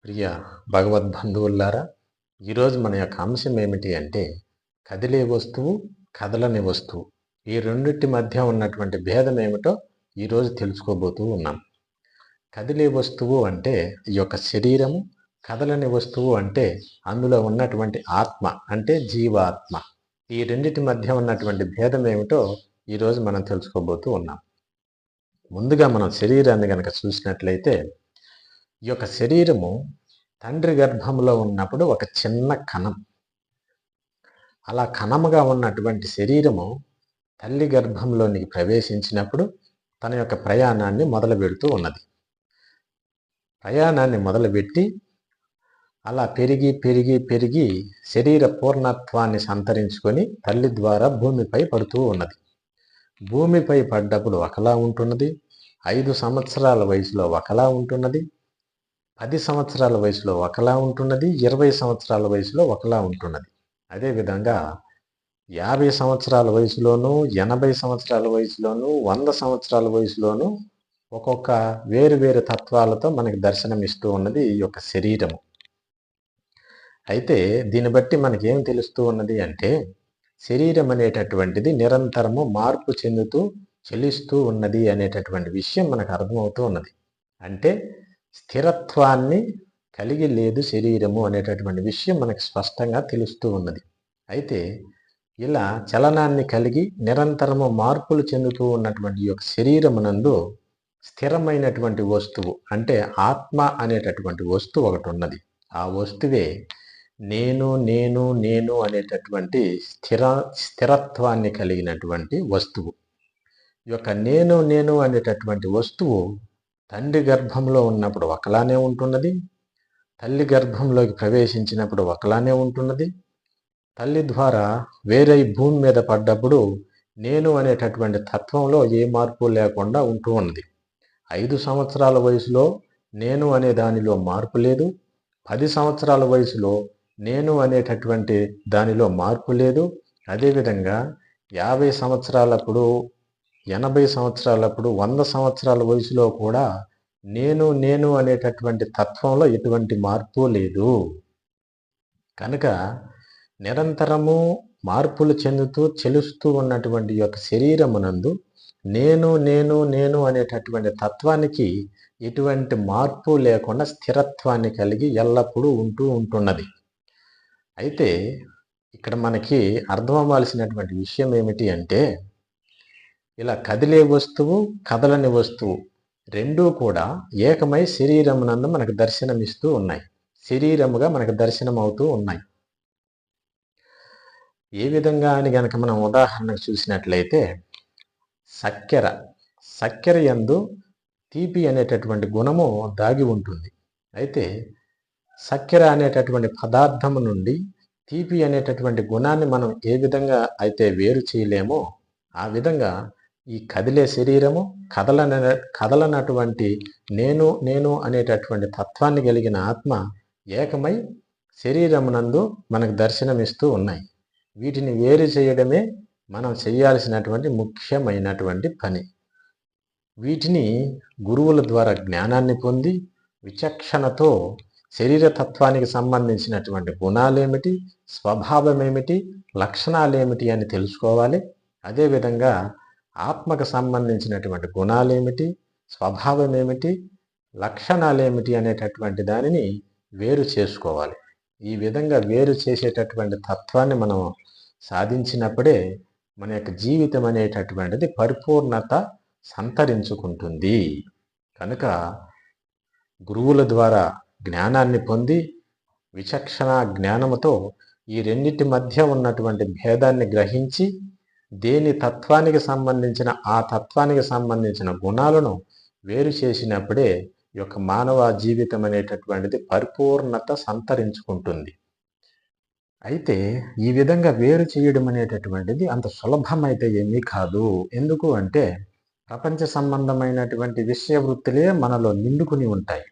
ప్రియ భగవద్బంధువులారా, ఈరోజు మన యొక్క అంశం ఏమిటి అంటే కదిలే వస్తువు, కదలని వస్తువు. ఈ రెండిటి మధ్య ఉన్నటువంటి భేదం ఏమిటో ఈరోజు తెలుసుకోబోతూ ఉన్నాం. కదిలే వస్తువు అంటే ఈ యొక్క శరీరము, కదలని వస్తువు అంటే అందులో ఉన్నటువంటి ఆత్మ అంటే జీవాత్మ. ఈ రెండిటి మధ్య ఉన్నటువంటి భేదం ఏమిటో ఈరోజు మనం తెలుసుకోబోతూ ఉన్నాం. ముందుగా మనం శరీరాన్ని కనుక చూసినట్లయితే ఈ యొక్క శరీరము తండ్రి గర్భంలో ఉన్నప్పుడు ఒక చిన్న కణం. అలా కణముగా ఉన్నటువంటి శరీరము తల్లి గర్భంలోనికి ప్రవేశించినప్పుడు తన యొక్క ప్రయాణాన్ని మొదలు పెడుతూ ఉన్నది. ప్రయాణాన్ని మొదలుపెట్టి అలా పెరిగి పెరిగి పెరిగి శరీర పూర్ణత్వాన్ని సంతరించుకొని తల్లి ద్వారా భూమిపై పడుతూ ఉన్నది. భూమిపై పడ్డప్పుడు ఒకలా ఉంటున్నది, 5 సంవత్సరాల వయసులో ఒకలా ఉంటున్నది, 10 సంవత్సరాల వయసులో ఒకలా ఉంటున్నది, 20 సంవత్సరాల వయసులో ఒకలా ఉంటున్నది. అదేవిధంగా 50 సంవత్సరాల వయసులోనూ, 80 సంవత్సరాల వయసులోనూ, 100 సంవత్సరాల వయసులోనూ ఒక్కొక్క వేరు వేరు తత్వాలతో మనకి దర్శనమిస్తూ ఉన్నది ఈ యొక్క శరీరము. అయితే దీన్ని బట్టి మనకేం తెలుస్తూ ఉన్నది అంటే శరీరం అనేటటువంటిది నిరంతరము మార్పు చెందుతూ చెలిస్తూ ఉన్నది అనేటటువంటి విషయం మనకు అర్థమవుతూ ఉన్నది. అంటే స్థిరత్వాన్ని కలిగి లేదు శరీరము అనేటటువంటి విషయం మనకు స్పష్టంగా తెలుస్తూ ఉన్నది. అయితే ఇలా చలనాన్ని కలిగి నిరంతరము మార్పులు చెందుతూ ఉన్నటువంటి యొక్క శరీరమునందు స్థిరమైనటువంటి వస్తువు అంటే ఆత్మ అనేటటువంటి వస్తువు ఒకటి ఉన్నది. ఆ వస్తువే నేను నేను నేను అనేటటువంటి స్థిరత్వాన్ని కలిగినటువంటి వస్తువు. ఈ యొక్క నేను నేను అనేటటువంటి వస్తువు తండ్రి గర్భంలో ఉన్నప్పుడు ఒకలానే ఉంటున్నది, తల్లి గర్భంలోకి ప్రవేశించినప్పుడు ఒకలానే ఉంటున్నది, తల్లి ద్వారా వేరే భూమి మీద పడ్డప్పుడు నేను అనేటటువంటి తత్వంలో ఏ మార్పు లేకుండా ఉంటూ ఉన్నది. 5 సంవత్సరాల వయసులో నేను అనే దానిలో మార్పు లేదు, 10 సంవత్సరాల వయసులో నేను అనేటటువంటి దానిలో మార్పు లేదు. అదేవిధంగా 50 సంవత్సరాలప్పుడు, 80 సంవత్సరాలప్పుడు, 100 సంవత్సరాల వయసులో కూడా నేను నేను అనేటటువంటి తత్వంలో ఎటువంటి మార్పు లేదు. కనుక నిరంతరము మార్పులు చెందుతూ చెలుస్తూ ఉన్నటువంటి యొక్క శరీరమునందు నేను నేను నేను అనేటటువంటి తత్వానికి ఎటువంటి మార్పు లేకుండా స్థిరత్వాన్ని కలిగి ఎల్లప్పుడూ ఉంటున్నది. అయితే ఇక్కడ మనకి అర్థం అవ్వాల్సినటువంటి విషయం ఏమిటి అంటే ఇలా కదిలే వస్తువు, కదలని వస్తువు రెండూ కూడా ఏకమై శరీరమునందు మనకు దర్శనమిస్తూ ఉన్నాయి, శరీరముగా మనకు దర్శనం అవుతూ ఉన్నాయి. ఏ విధంగా అని గనక మనం ఉదాహరణకు చూసినట్లయితే చక్కెర యందు తీపి అనేటటువంటి గుణము దాగి ఉంటుంది. అయితే చక్కెర అనేటటువంటి పదార్థము నుండి తీపి అనేటటువంటి గుణాన్ని మనం ఏ విధంగా అయితే వేరు చేయలేమో ఆ విధంగా ఈ కదిలే శరీరము, కదలనటువంటి నేను నేను అనేటటువంటి తత్వాన్ని కలిగిన ఆత్మ ఏకమై శరీరమునందు మనకు దర్శనమిస్తూ ఉన్నాయి. వీటిని వేరు చేయడమే మనం చేయాల్సినటువంటి ముఖ్యమైనటువంటి పని. వీటిని గురువుల ద్వారా జ్ఞానాన్ని పొంది విచక్షణతో శరీరతత్వానికి సంబంధించినటువంటి గుణాలేమిటి, స్వభావమేమిటి, లక్షణాలేమిటి అని తెలుసుకోవాలి. అదేవిధంగా ఆత్మకు సంబంధించినటువంటి గుణాలేమిటి, స్వభావమేమిటి, లక్షణాలేమిటి అనేటటువంటి దానిని వేరు చేసుకోవాలి. ఈ విధంగా వేరు చేసేటటువంటి తత్వాన్ని మనం సాధించినప్పుడే మన యొక్క జీవితం అనేటటువంటిది పరిపూర్ణత సంతరించుకుంటుంది. కనుక గురువుల ద్వారా జ్ఞానాన్ని పొంది విచక్షణ జ్ఞానముతో ఈ రెండింటి మధ్య ఉన్నటువంటి భేదాన్ని గ్రహించి దేని తత్వానికి సంబంధించిన ఆ తత్వానికి సంబంధించిన గుణాలను వేరు చేసినప్పుడే ఈ యొక్క మానవ జీవితం అనేటటువంటిది పరిపూర్ణత సంతరించుకుంటుంది. అయితే ఈ విధంగా వేరు చేయడం అనేటటువంటిది అంత సులభమైతే ఏమీ కాదు. ఎందుకు అంటే ప్రపంచ సంబంధమైనటువంటి విషయ వృత్తులే మనలో నిండుకుని ఉంటాయి.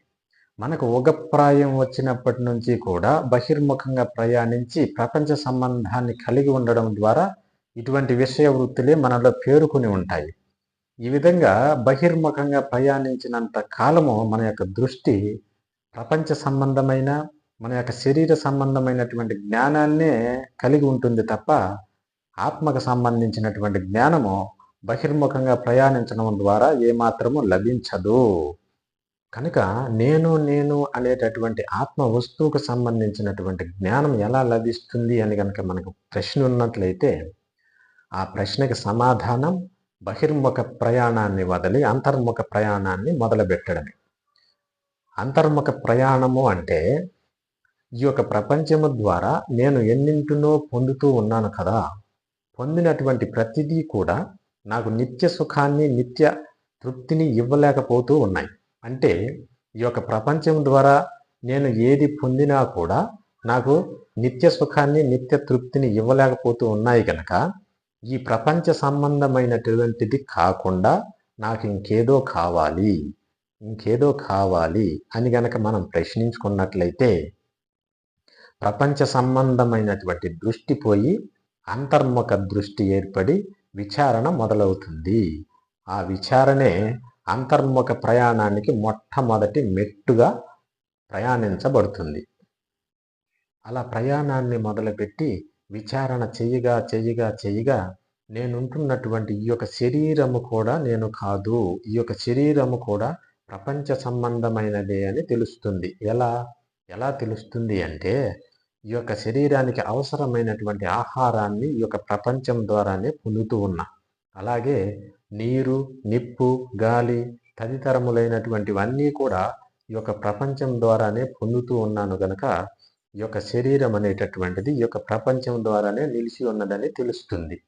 మనకు ఉగప్రాయం వచ్చినప్పటి నుంచి కూడా బహిర్ముఖంగా ప్రయాణించి ప్రపంచ సంబంధాన్ని కలిగి ఉండడం ద్వారా ఇటువంటి విషయ వృత్తులే మనలో పేరుకుని ఉంటాయి. ఈ విధంగా బహిర్ముఖంగా ప్రయాణించినంత కాలము మన యొక్క దృష్టి ప్రపంచ సంబంధమైన మన యొక్క శరీర సంబంధమైనటువంటి జ్ఞానాన్నే కలిగి ఉంటుంది తప్ప ఆత్మకు సంబంధించినటువంటి జ్ఞానము బహిర్ముఖంగా ప్రయాణించడం ద్వారా ఏమాత్రము లభించదు. కనుక నేను నేను అనేటటువంటి ఆత్మ వస్తువుకు సంబంధించినటువంటి జ్ఞానం ఎలా లభిస్తుంది అని కనుక మనకు ప్రశ్న ఉన్నట్లయితే ఆ ప్రశ్నకి సమాధానం బహిర్ముఖ ప్రయాణాన్ని వదిలి అంతర్ముఖ ప్రయాణాన్ని మొదలుపెట్టడమే. అంతర్ముఖ ప్రయాణము అంటే ఈ యొక్క ప్రపంచము ద్వారా నేను ఎన్నింటినో పొందుతూ ఉన్నాను కదా, పొందినటువంటి ప్రతిదీ కూడా నాకు నిత్య సుఖాన్ని నిత్య తృప్తిని ఇవ్వలేకపోతూ ఉన్నాయి. అంటే ఈ యొక్క ప్రపంచం ద్వారా నేను ఏది పొందినా కూడా నాకు నిత్య సుఖాన్ని నిత్య తృప్తిని ఇవ్వలేకపోతూ ఉన్నాయి కనుక ఈ ప్రపంచ సంబంధమైనటువంటిది కాకుండా నాకు ఇంకేదో కావాలి అని గనక మనం ప్రశ్నించుకున్నట్లయితే ప్రపంచ సంబంధమైనటువంటి దృష్టి పోయి అంతర్ముఖ దృష్టి ఏర్పడి విచారణ మొదలవుతుంది. ఆ విచారణే అంతర్ముఖ ప్రయాణానికి మొట్టమొదటి మెట్టుగా ప్రయాణించబడుతుంది. అలా ప్రయాణాన్ని మొదలుపెట్టి విచారణ చెయ్యగా నేనుంటున్నటువంటి ఈ యొక్క శరీరము కూడా నేను కాదు, ఈ యొక్క శరీరము కూడా ప్రపంచ సంబంధమైనదే అని తెలుస్తుంది. ఎలా తెలుస్తుంది అంటే ఈ యొక్క శరీరానికి అవసరమైనటువంటి ఆహారాన్ని ఈ యొక్క ప్రపంచం ద్వారానే పొందుతూ ఉన్నా. అలాగే నీరు, నిప్పు, గాలి తదితరములైనటువంటివన్నీ కూడా ఈ యొక్క ప్రపంచం ద్వారానే పొందుతూ ఉన్నాను గనక ఈ యొక్క శరీరం అనేటటువంటిది ఈ యొక్క ప్రపంచం ద్వారానే నిలిచి ఉన్నదని తెలుస్తుంది.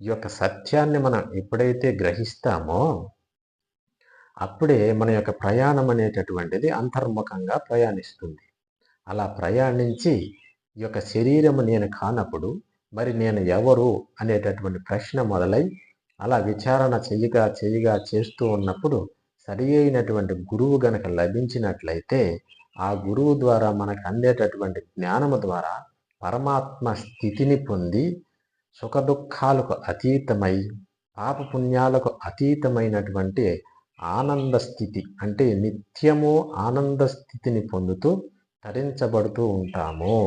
ఈ యొక్క సత్యాన్ని మనం ఎప్పుడైతే గ్రహిస్తామో అప్పుడే మన యొక్క ప్రయాణం అనేటటువంటిది అంతర్ముఖంగా ప్రయాణిస్తుంది. అలా ప్రయాణించి ఈ యొక్క శరీరము నేను కానప్పుడు మరి నేను ఎవరు అనేటటువంటి ప్రశ్న మొదలై అలా విచారణ చెయ్యగా చేస్తూ ఉన్నప్పుడు సరి అయినటువంటి గురువు గనక లభించినట్లయితే ఆ గురువు ద్వారా మనకు అందేటటువంటి జ్ఞానము ద్వారా పరమాత్మ స్థితిని పొంది సుఖదుఖాలకు అతీతమై పాపపుణ్యాలకు అతీతమైనటువంటి ఆనంద స్థితి అంటే నిత్యము ఆనంద స్థితిని పొందుతూ తరించబడుతూ ఉంటాము.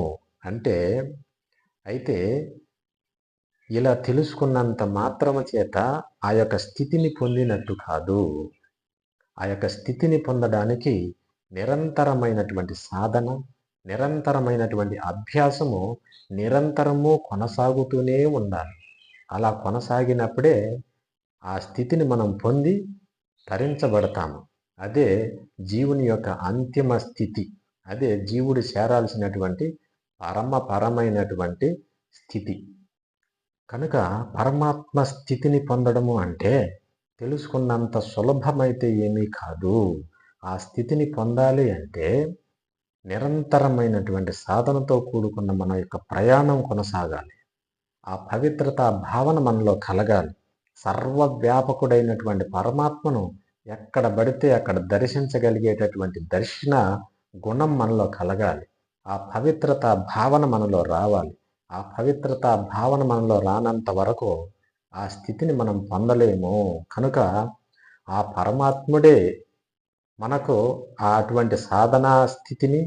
అయితే ఇలా తెలుసుకున్నంత మాత్రము చేత ఆ యొక్క స్థితిని పొందినట్టు కాదు. ఆ యొక్క స్థితిని పొందడానికి నిరంతరమైనటువంటి సాధన, నిరంతరమైనటువంటి అభ్యాసము నిరంతరము కొనసాగుతూనే ఉండాలి. అలా కొనసాగినప్పుడే ఆ స్థితిని మనం పొంది తరించబడతాము. అదే జీవుని యొక్క అంతిమ స్థితి. అదే జీవుడు చేరాల్సినటువంటి పరమైనటువంటి స్థితి. కనుక పరమాత్మ స్థితిని పొందడము అంటే తెలుసుకున్నంత సులభమైతే ఏమీ కాదు. ఆ స్థితిని పొందాలి అంటే నిరంతరమైనటువంటి సాధనతో కూడుకున్న మన యొక్క ప్రయాణం కొనసాగాలి. ఆ పవిత్రత భావన మనలో కలగాలి. సర్వవ్యాపకుడైనటువంటి పరమాత్మను ఎక్కడ పడితే అక్కడ దర్శించగలిగేటటువంటి దర్శన గుణం మనలో కలగాలి. ఆ పవిత్రత భావన మనలో రావాలి. ఆ పవిత్రత భావన మనలో రానంత వరకు ఆ స్థితిని మనం పొందలేము. కనుక ఆ పరమాత్ముడే మనకు అటువంటి సాధనా స్థితిని,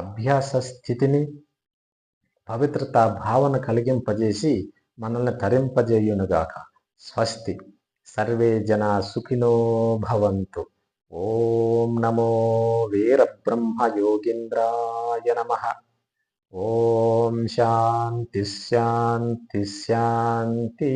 అభ్యాస స్థితిని, పవిత్రత భావన కలిగింపజేసి మనల్ని తరింపజేయునుగాక. స్వస్తి. సర్వే జనా సుఖినో భవంతు. ఓం నమో వీరబ్రహ్మ యోగీంద్రాయ నమః. ఓం శాంతి శాంతి శాంతి.